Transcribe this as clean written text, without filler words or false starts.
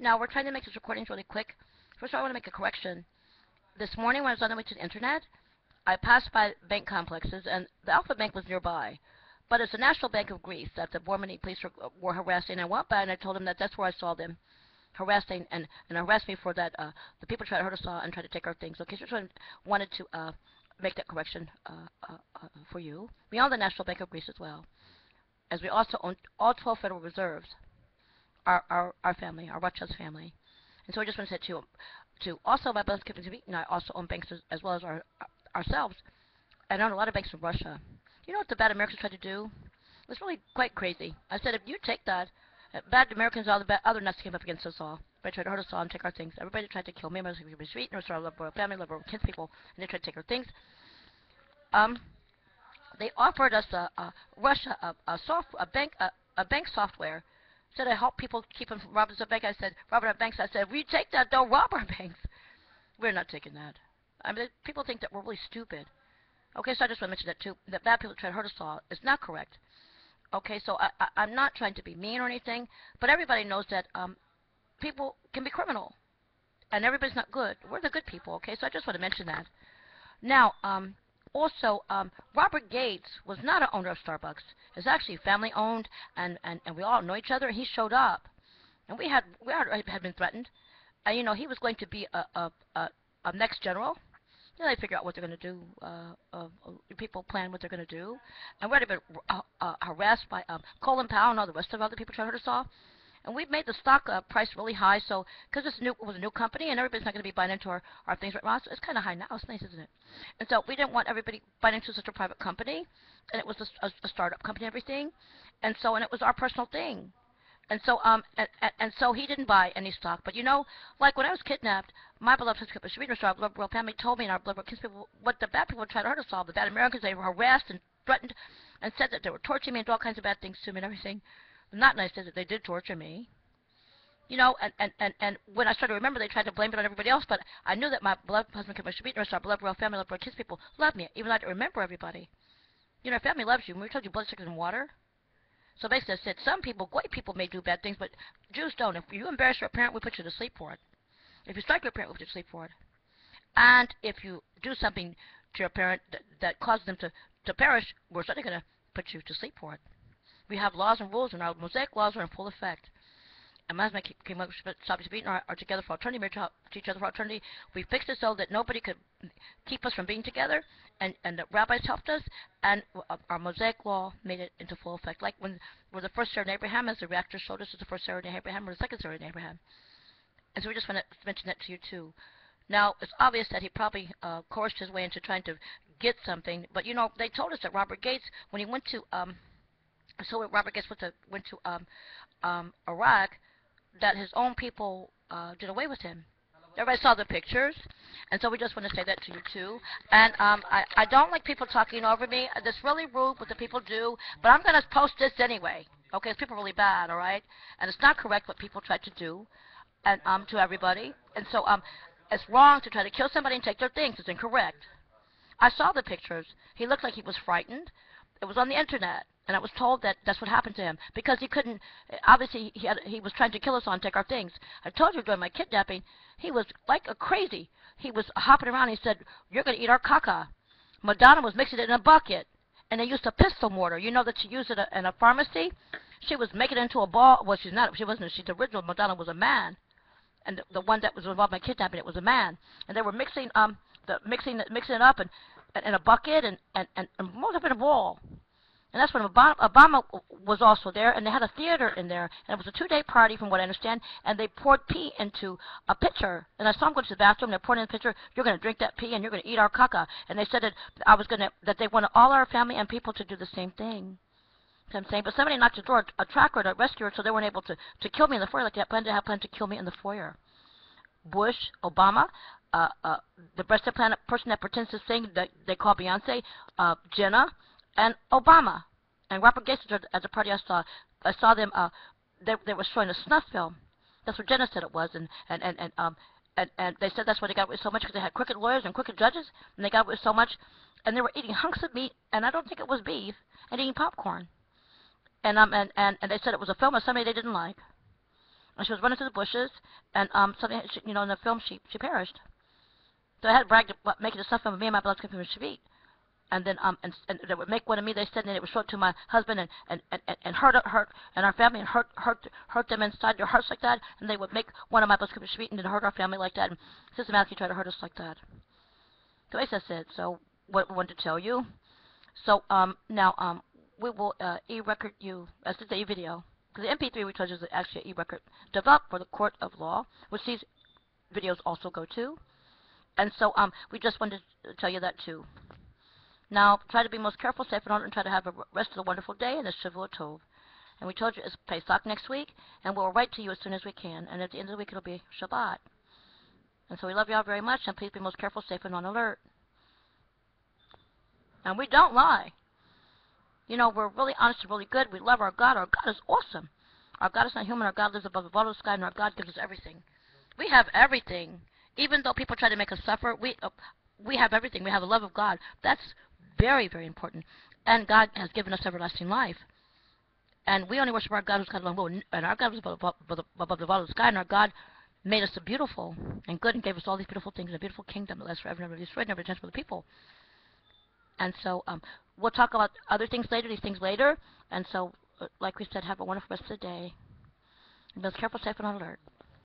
Now, we're trying to make this recordings really quick. First of all, I want to make a correction. This morning when I was on the way to the internet, I passed by bank complexes, and the Alpha Bank was nearby. But it's the National Bank of Greece that the Bormani police were harassing. I went by and I told them that that's where I saw them harassing and harassed me for that. The people tried to hurt us all and tried to take our things. Okay, so I just wanted to make that correction for you. We own the National Bank of Greece as well, as we also own all 12 Federal Reserves. Our family, our Rothschild family. And so I just want to say to also my brother's company, and I also own banks as well as ourselves. And I own a lot of banks in Russia. You know what the bad Americans tried to do? It was really quite crazy. I said, if you take that, bad Americans, all the bad, other nuts came up against us all. They tried to hurt us all and take our things. Everybody tried to kill me. I was going to be sweet, nurse, our love royal family, love royal kinspeople, and they tried to take our things. They offered us Russia a bank software. Said I help people keep them from robbing the bank. I said, robbing our banks. I said, if we take that, don't rob our banks. We're not taking that. I mean, people think that we're really stupid. Okay, so I just want to mention that too. That bad people try to hurt us all is not correct. Okay, so I'm not trying to be mean or anything, but everybody knows that people can be criminal, and everybody's not good. We're the good people. Okay, so I just want to mention that. Now, also, Robert Gates was not an owner of Starbucks. It's actually family owned, and we all know each other. And he showed up, and we had been threatened. And you know, he was going to be a next general. You know, they figure out what they're going to do. People plan what they're going to do, and we've already been harassed by Colin Powell and all the rest of other people trying to hurt us all. And we've made the stock price really high, so because it was a new company and everybody's not going to be buying into our things right now, so it's kind of high now. It's nice, isn't it? And so we didn't want everybody buying into such a private company, and it was a startup company and everything, and it was our personal thing. And so so he didn't buy any stock. But you know, like when I was kidnapped, my beloved SHABBY, our beloved royal family, told me and our beloved kinspeople what the bad people would try to hurt us all. The bad Americans, they were harassed and threatened and said that they were torturing me and did all kinds of bad things to me and everything. Not nice, is it? They did torture me. You know, and when I started to remember, they tried to blame it on everybody else, but I knew that my beloved husband, our beloved royal family, beloved kinspeople, loved me, even though I didn't remember everybody. You know, our family loves you. When we told you blood, sugar, and water. So basically, I said, some people, white people may do bad things, but Jews don't. If you embarrass your parent, we put you to sleep for it. If you strike your parent, we put you to sleep for it. And if you do something to your parent that causes them to perish, we're certainly going to put you to sleep for it. We have laws and rules, and our Mosaic laws are in full effect. And my husband came up with SHABBY are together for eternity, married to each other for eternity. We fixed it so that nobody could keep us from being together, and the rabbis helped us, and our Mosaic law made it into full effect. Like when we're the first Sarah and Abraham, as the reactor showed us, is the first Sarah and Abraham, or the second Sarah and Abraham. And so we just want to mention that to you too. Now, it's obvious that he probably coerced his way into trying to get something, but you know, they told us that Robert Gates, when he went to Robert Gates went to Iraq, that his own people did away with him. Everybody saw the pictures, and so we just want to say that to you too. And I don't like people talking over me. That's really rude what the people do, but I'm going to post this anyway. Okay, people are really bad, all right? And it's not correct what people try to do, and to everybody. And so it's wrong to try to kill somebody and take their things. It's incorrect. I saw the pictures. He looked like he was frightened. It was on the internet. And I was told that that's what happened to him because he couldn't. Obviously, he was trying to kill us all and take our things. I told you during my kidnapping, he was like a crazy. He was hopping around. He said, "You're going to eat our caca." Madonna was mixing it in a bucket, and they used a pistol mortar. You know that she used it in a pharmacy. She was making it into a ball. Well, she's not. She wasn't. She's the original Madonna was a man, and the one that was involved in my kidnapping, it was a man. And they were mixing it up and in a bucket and rolled up in a ball. And that's when Obama was also there, and they had a theater in there, and it was a 2-day party, from what I understand, and they poured pee into a pitcher. And I saw them go to the bathroom, and they poured in the pitcher, "You're going to drink that pee, and you're going to eat our caca." And they said that they wanted all our family and people to do the same thing. You know what I'm saying? But somebody knocked the door, a tracker to rescue her, so they weren't able to kill me in the foyer like they had planned to kill me in the foyer. Bush, Obama, the breast implant person that pretends to sing that they call Beyonce, Jenna, and Obama, and Robert Gates at the party I saw them. They were showing a snuff film. That's what Jenna said it was, and they said that's why they got away with so much, because they had crooked lawyers and crooked judges, and they got away with so much, and they were eating hunks of meat, and I don't think it was beef, and eating popcorn, and they said it was a film of somebody they didn't like. and she was running through the bushes, and something, you know, in the film she perished. So I had bragged about making a stuff of me and my blood coming from Shabby. And then and they would make one of me. They said, and it would show it to my husband and hurt and our family and hurt them inside their hearts like that. And they would make one of my blood coming and then hurt our family like that and systematically try to hurt us like that. So as I said, so what we wanted to tell you. So now we will e-record you as the e-video, because the MP3 we told you is actually an e-record developed for the court of law, which these videos also go to. And so we just wanted to tell you that too. Now, try to be most careful, safe, and order, and try to have a rest of the wonderful day, and a Shavua Tov. And we told you it's Pesach next week, and we'll write to you as soon as we can. And at the end of the week, it'll be Shabbat. And so we love you all very much, and please be most careful, safe, and on alert. And we don't lie. You know, we're really honest and really good. We love our God. Our God is awesome. Our God is not human. Our God lives above the bottom of the sky, and our God gives us everything. We have everything. Even though people try to make us suffer, we have everything. We have the love of God. That's very, very important. And God has given us everlasting life. And we only worship our God who's God alone. And our God was above the bottom of the sky. And our God made us beautiful and good and gave us all these beautiful things in a beautiful kingdom that lasts forever, never destroyed, never changed for the people. And so we'll talk about other things later, these things later. And so, like we said, have a wonderful rest of the day. And be careful, safe, and on alert.